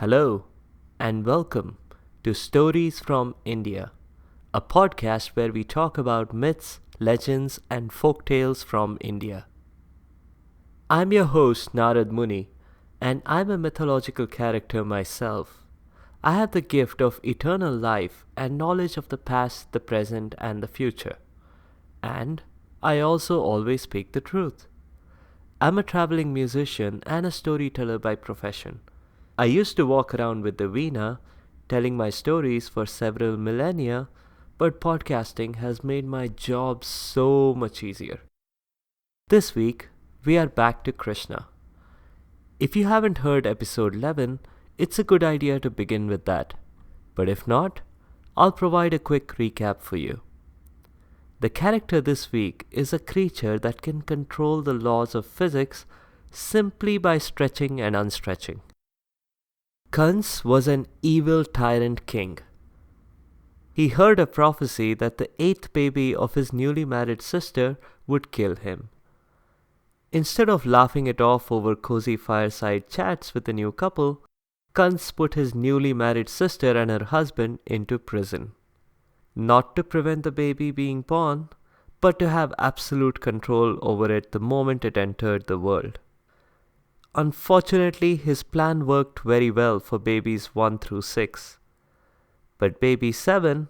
Hello and welcome to Stories from India, a podcast where we talk about myths, legends, and folk tales from India. I'm your host Narad Muni, and I'm a mythological character myself. I have the gift of eternal life and knowledge of the past, the present, and the future. And I also always speak the truth. I'm a traveling musician and a storyteller by profession. I used to walk around with the Veena, telling my stories for several millennia, but podcasting has made my job so much easier. This week, we are back to Krishna. If you haven't heard episode 11, it's a good idea to begin with that. But if not, I'll provide a quick recap for you. The character this week is a creature that can control the laws of physics simply by stretching and unstretching. Kans was an evil tyrant king. He heard a prophecy that the 8th baby of his newly married sister would kill him. Instead of laughing it off over cozy fireside chats with the new couple, Kans put his newly married sister and her husband into prison. Not to prevent the baby being born, but to have absolute control over it the moment it entered the world. Unfortunately, his plan worked very well for babies 1 through 6. But baby 7,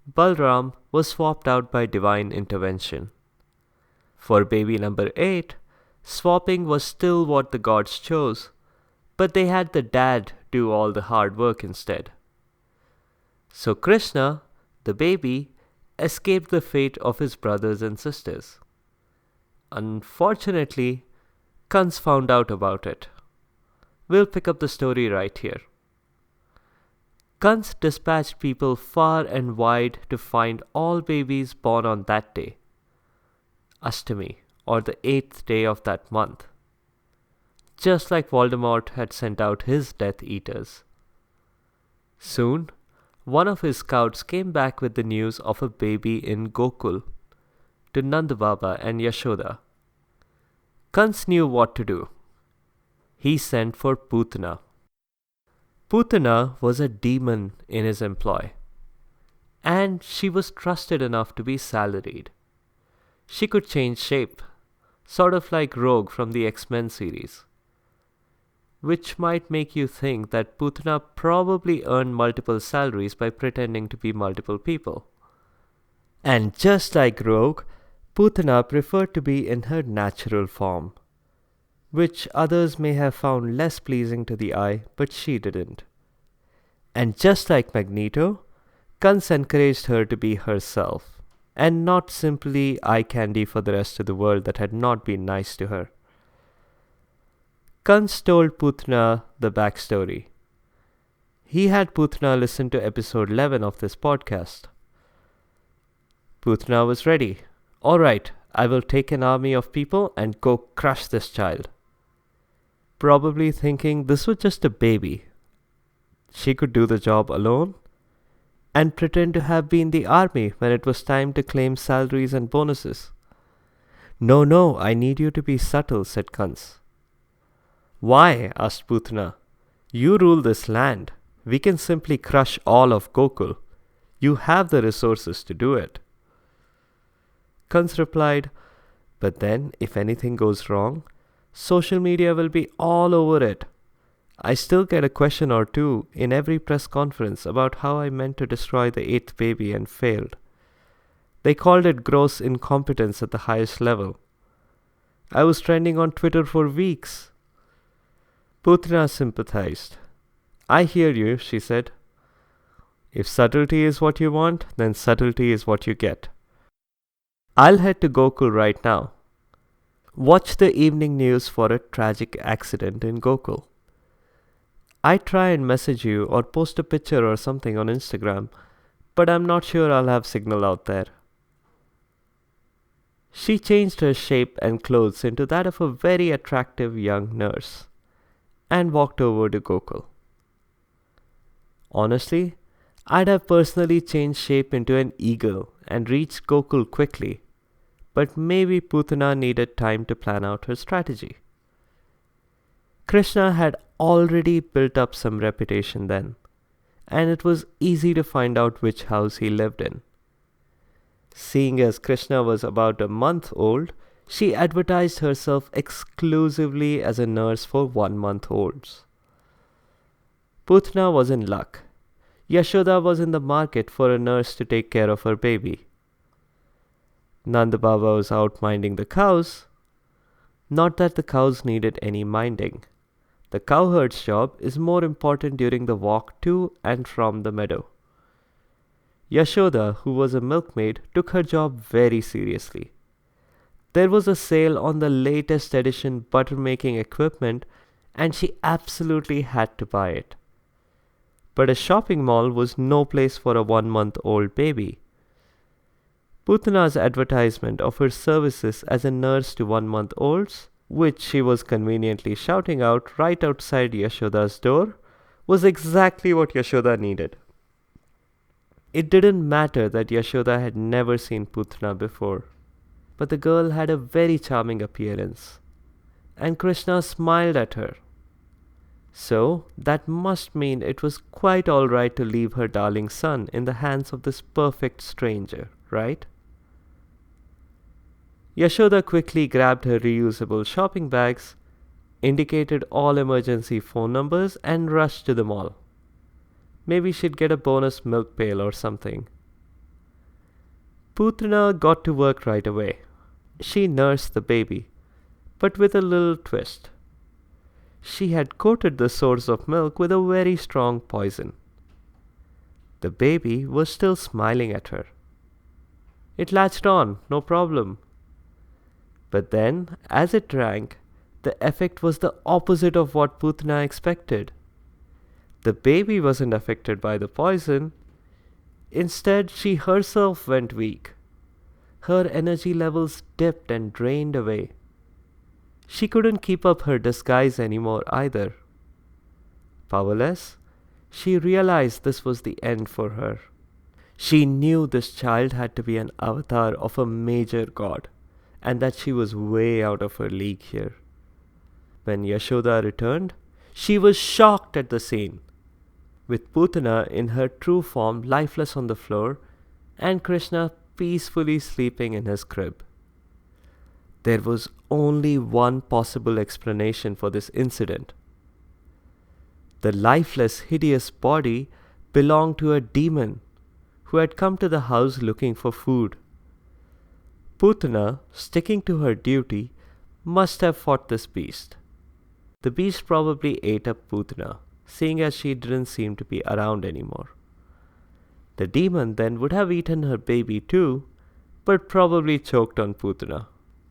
Balram, was swapped out by divine intervention. For baby number 8, swapping was still what the gods chose, but they had the dad do all the hard work instead. So Krishna, the baby, escaped the fate of his brothers and sisters. Unfortunately, Kans found out about it. We'll pick up the story right here. Kans dispatched people far and wide to find all babies born on that day, Ashtami, or the 8th day of that month, just like Voldemort had sent out his Death Eaters. Soon, one of his scouts came back with the news of a baby in Gokul to Nanda Baba and Yashoda. Kans knew what to do. He sent for Putana. Putana was a demon in his employ, and she was trusted enough to be salaried. She could change shape, sort of like Rogue from the X-Men series, which might make you think that Putana probably earned multiple salaries by pretending to be multiple people. And just like Rogue, Putana preferred to be in her natural form, which others may have found less pleasing to the eye, but she didn't. And just like Magneto, Kans encouraged her to be herself, and not simply eye candy for the rest of the world that had not been nice to her. Kans told Putana the backstory. He had Putana listen to episode 11 of this podcast. Putana was ready. All right, I will take an army of people and go crush this child. Probably thinking this was just a baby. She could do the job alone and pretend to have been the army when it was time to claim salaries and bonuses. No, I need you to be subtle, said Kans. Why? Asked Putana. You rule this land. We can simply crush all of Gokul. You have the resources to do it. Kans replied, but then, if anything goes wrong, social media will be all over it. I still get a question or two in every press conference about how I meant to destroy the 8th baby and failed. They called it gross incompetence at the highest level. I was trending on Twitter for weeks. Putana sympathized. I hear you, she said. If subtlety is what you want, then subtlety is what you get. I'll head to Gokul right now. Watch the evening news for a tragic accident in Gokul. I try and message you or post a picture or something on Instagram, but I'm not sure I'll have signal out there. She changed her shape and clothes into that of a very attractive young nurse and walked over to Gokul. Honestly, I'd have personally changed shape into an eagle and reached Gokul quickly, but maybe Putana needed time to plan out her strategy. Krishna had already built up some reputation then, and it was easy to find out which house he lived in. Seeing as Krishna was about a month old, she advertised herself exclusively as a nurse for 1 month olds. Putna was in luck. Yashoda was in the market for a nurse to take care of her baby. Nanda Baba was out minding the cows. Not that the cows needed any minding. The cowherd's job is more important during the walk to and from the meadow. Yashoda, who was a milkmaid, took her job very seriously. There was a sale on the latest edition butter making equipment, and she absolutely had to buy it. But a shopping mall was no place for a 1 month old baby. Putna's advertisement of her services as a nurse to 1 month olds, which she was conveniently shouting out right outside Yashoda's door, was exactly what Yashoda needed. It didn't matter that Yashoda had never seen Putna before, but the girl had a very charming appearance, and Krishna smiled at her. So that must mean it was quite alright to leave her darling son in the hands of this perfect stranger, right? Yashoda quickly grabbed her reusable shopping bags, indicated all emergency phone numbers, and rushed to the mall. Maybe she'd get a bonus milk pail or something. Putna got to work right away. She nursed the baby, but with a little twist. She had coated the source of milk with a very strong poison. The baby was still smiling at her. It latched on, no problem. But then, as it drank, the effect was the opposite of what Putna expected. The baby wasn't affected by the poison. Instead, she herself went weak. Her energy levels dipped and drained away. She couldn't keep up her disguise anymore either. Powerless, she realized this was the end for her. She knew this child had to be an avatar of a major god, and that she was way out of her league here. When Yashoda returned, she was shocked at the scene, with Putana in her true form lifeless on the floor, and Krishna peacefully sleeping in his crib. There was only one possible explanation for this incident. The lifeless, hideous body belonged to a demon who had come to the house looking for food. Putana, sticking to her duty, must have fought this beast. The beast probably ate up Putana, seeing as she didn't seem to be around anymore. The demon then would have eaten her baby too, but probably choked on Putana,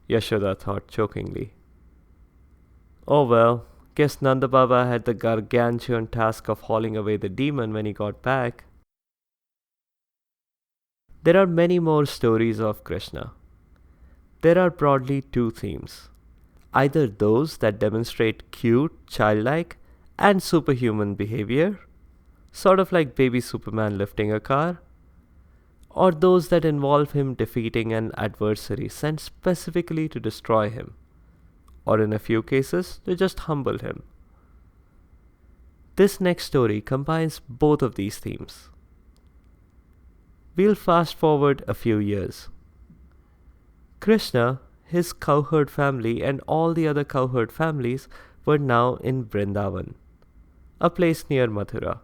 Yashoda thought chokingly. Oh well, guess Nanda Baba had the gargantuan task of hauling away the demon when he got back. There are many more stories of Krishna. There are broadly two themes. Either those that demonstrate cute, childlike, and superhuman behavior, sort of like baby Superman lifting a car, or those that involve him defeating an adversary sent specifically to destroy him, or in a few cases, to just humble him. This next story combines both of these themes. We'll fast forward a few years. Krishna, his cowherd family, and all the other cowherd families were now in Vrindavan, a place near Mathura.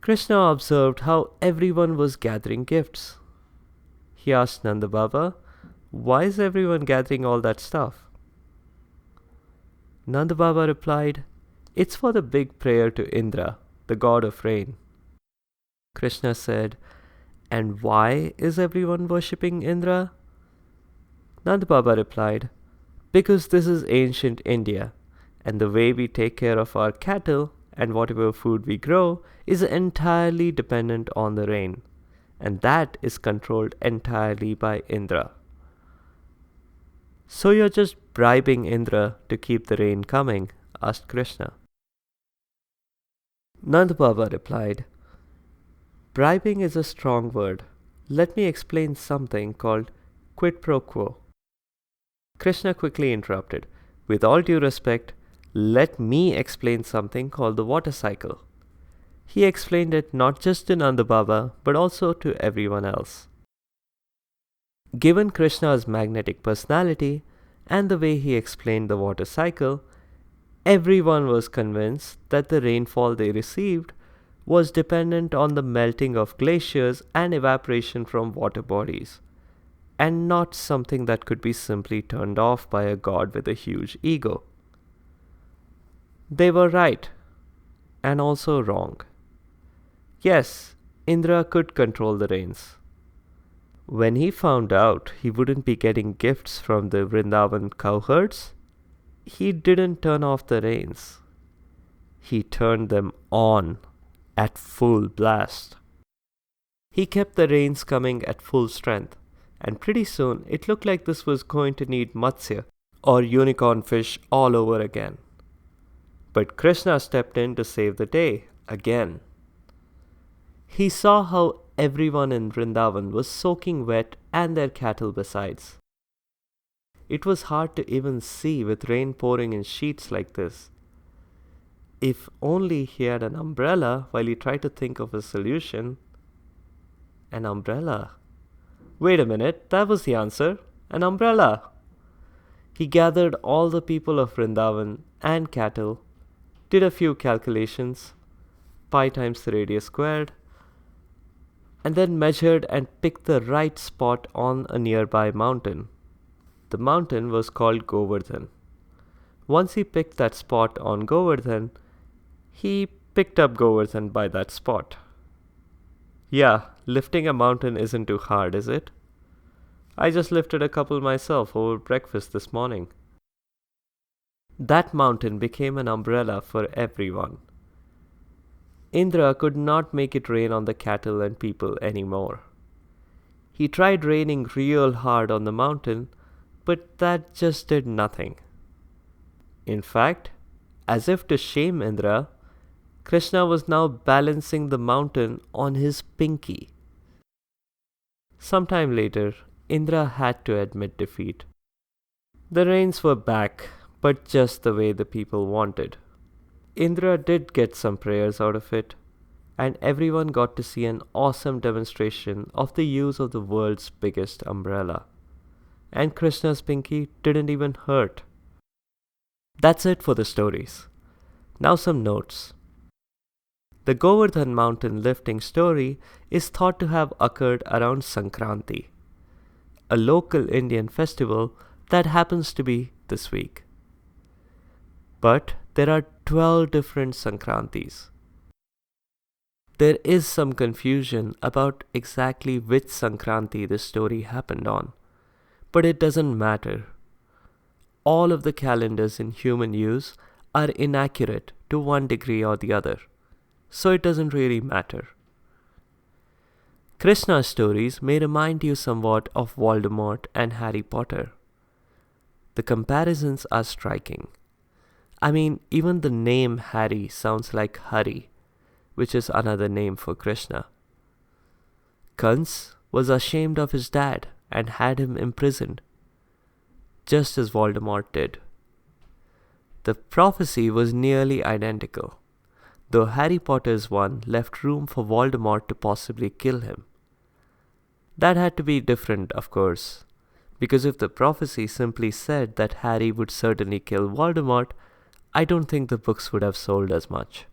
Krishna observed how everyone was gathering gifts. He asked Nanda Baba, "Why is everyone gathering all that stuff?" Nanda Baba replied, "It's for the big prayer to Indra, the god of rain." Krishna said, "And why is everyone worshipping Indra?" Nanda Baba replied, "Because this is ancient India, and the way we take care of our cattle and whatever food we grow is entirely dependent on the rain, and that is controlled entirely by Indra." "So you're just bribing Indra to keep the rain coming?" asked Krishna. Nanda Baba replied, "Bribing is a strong word. Let me explain something called quid pro quo." Krishna quickly interrupted, "With all due respect, Let me explain something called the water cycle. He explained it not just to Nanda Baba but also to everyone else. Given Krishna's magnetic personality and the way he explained the water cycle, everyone was convinced that the rainfall they received was dependent on the melting of glaciers and evaporation from water bodies, and not something that could be simply turned off by a god with a huge ego. They were right, and also wrong. Yes, Indra could control the rains. When he found out he wouldn't be getting gifts from the Vrindavan cowherds, he didn't turn off the rains. He turned them on at full blast. He kept the rains coming at full strength, and pretty soon it looked like this was going to need Matsya or unicorn fish all over again. But Krishna stepped in to save the day again. He saw how everyone in Vrindavan was soaking wet and their cattle besides. It was hard to even see with rain pouring in sheets like this. If only he had an umbrella while he tried to think of a solution. An umbrella. Wait a minute, that was the answer. An umbrella. He gathered all the people of Vrindavan and cattle, did a few calculations, pi times the radius squared, and then measured and picked the right spot on a nearby mountain. The mountain was called Govardhan. Once he picked that spot on Govardhan, he picked up Govardhan by that spot. Yeah, lifting a mountain isn't too hard, is it? I just lifted a couple myself over breakfast this morning. That mountain became an umbrella for everyone. Indra could not make it rain on the cattle and people anymore. He tried raining real hard on the mountain, but that just did nothing. In fact, as if to shame Indra, Krishna was now balancing the mountain on his pinky. Sometime later, Indra had to admit defeat. The rains were back, but just the way the people wanted. Indra did get some prayers out of it, and everyone got to see an awesome demonstration of the use of the world's biggest umbrella. And Krishna's pinky didn't even hurt. That's it for the stories. Now some notes. The Govardhan mountain lifting story is thought to have occurred around Sankranti, a local Indian festival that happens to be this week. But there are 12 different Sankrantis. There is some confusion about exactly which Sankranti this story happened on, but it doesn't matter. All of the calendars in human use are inaccurate to one degree or the other, so it doesn't really matter. Krishna's stories may remind you somewhat of Voldemort and Harry Potter. The comparisons are striking. I mean, even the name Harry sounds like Hari, which is another name for Krishna. Kans was ashamed of his dad and had him imprisoned, just as Voldemort did. The prophecy was nearly identical, though Harry Potter's one left room for Voldemort to possibly kill him. That had to be different, of course, because if the prophecy simply said that Harry would certainly kill Voldemort, I don't think the books would have sold as much.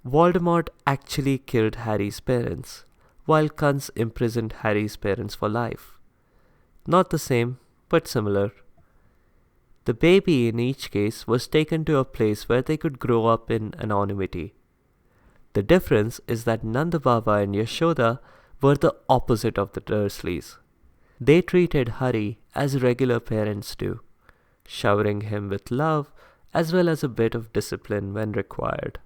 Voldemort actually killed Harry's parents, while Kans imprisoned Harry's parents for life. Not the same, but similar. The baby in each case was taken to a place where they could grow up in anonymity. The difference is that Nanda Baba and Yashoda were the opposite of the Dursleys. They treated Hari as regular parents do, showering him with love as well as a bit of discipline when required.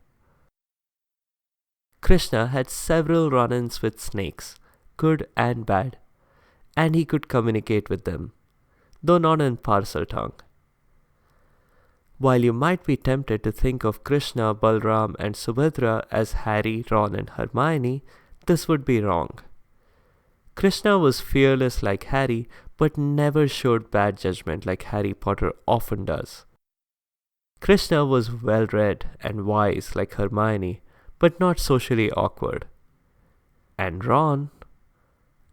Krishna had several run-ins with snakes, good and bad, and he could communicate with them, though not in parcel tongue. While you might be tempted to think of Krishna, Balram and Subhadra as Harry, Ron and Hermione, this would be wrong. Krishna was fearless like Harry, but never showed bad judgment like Harry Potter often does. Krishna was well read and wise like Hermione, but not socially awkward. And Ron?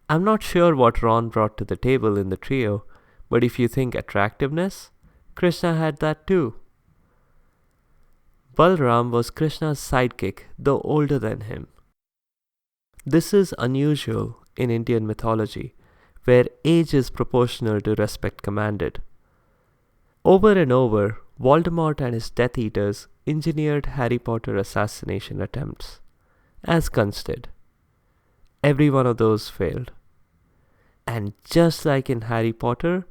I'm not sure what Ron brought to the table in the trio, but if you think attractiveness, Krishna had that too. Balram was Krishna's sidekick, though older than him. This is unusual in Indian mythology, where age is proportional to respect commanded. Over and over, Voldemort and his Death Eaters engineered Harry Potter assassination attempts, as Kunz did. Every one of those failed. And just like in Harry Potter,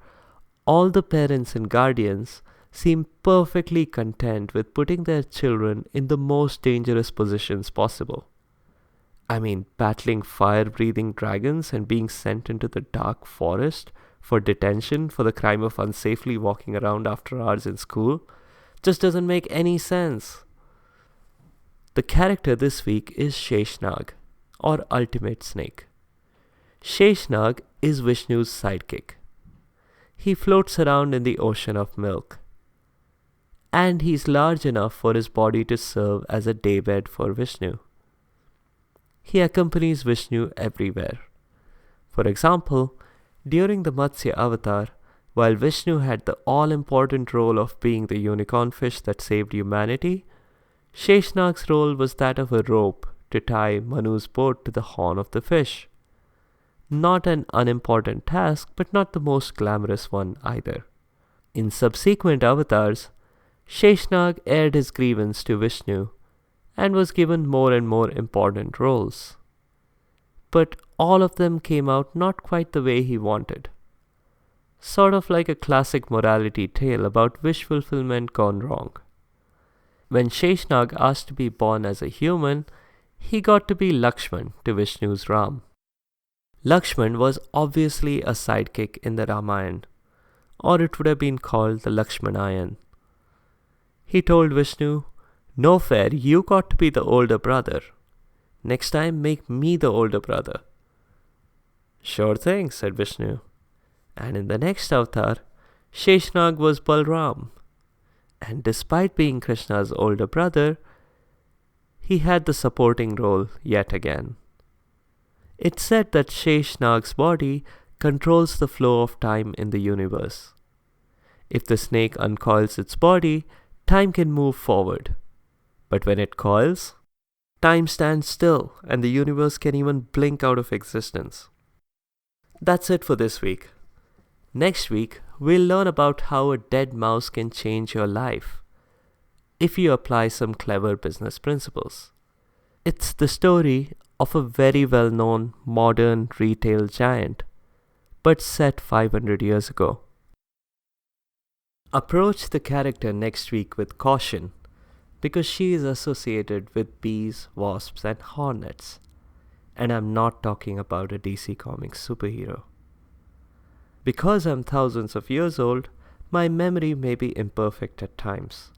all the parents and guardians seem perfectly content with putting their children in the most dangerous positions possible. I mean, battling fire-breathing dragons and being sent into the dark forest for detention for the crime of unsafely walking around after hours in school just doesn't make any sense. The character this week is Sheshnag, or Ultimate Snake. Sheshnag is Vishnu's sidekick. He floats around in the ocean of milk. And he's large enough for his body to serve as a daybed for Vishnu. He accompanies Vishnu everywhere. For example, during the Matsya avatar, while Vishnu had the all-important role of being the unicorn fish that saved humanity, Sheshnag's role was that of a rope to tie Manu's boat to the horn of the fish. Not an unimportant task, but not the most glamorous one either. In subsequent avatars, Sheshnag aired his grievance to Vishnu and was given more and more important roles. But all of them came out not quite the way he wanted. Sort of like a classic morality tale about wish fulfillment gone wrong. When Sheshnag asked to be born as a human, he got to be Lakshman to Vishnu's Ram. Lakshman was obviously a sidekick in the Ramayana, or it would have been called the Lakshmanayan. He told Vishnu, "No fair, you got to be the older brother. Next time, make me the older brother." "Sure thing," said Vishnu. And in the next avatar, Sheshnag was Balram. And despite being Krishna's older brother, he had the supporting role yet again. It's said that Sheshnag's body controls the flow of time in the universe. If the snake uncoils its body, time can move forward. But when it coils, time stands still and the universe can even blink out of existence. That's it for this week. Next week, we'll learn about how a dead mouse can change your life if you apply some clever business principles. It's the story of a very well-known modern retail giant, but set 500 years ago. Approach the character next week with caution, because she is associated with bees, wasps, and hornets. And I'm not talking about a DC Comics superhero. Because I'm thousands of years old, my memory may be imperfect at times.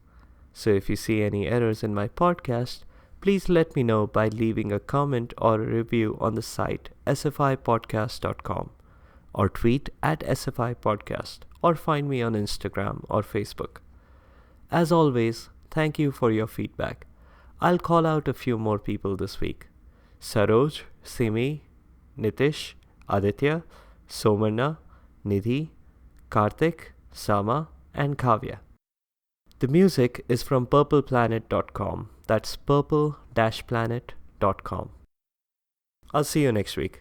So if you see any errors in my podcast, please let me know by leaving a comment or a review on the site sfipodcast.com, or tweet at sfipodcast, or find me on Instagram or Facebook. As always, thank you for your feedback. I'll call out a few more people this week. Saroj, Simi, Nitish, Aditya, Somarna, Nidhi, Karthik, Sama, and Kavya. The music is from purpleplanet.com. That's purple-planet.com. I'll see you next week.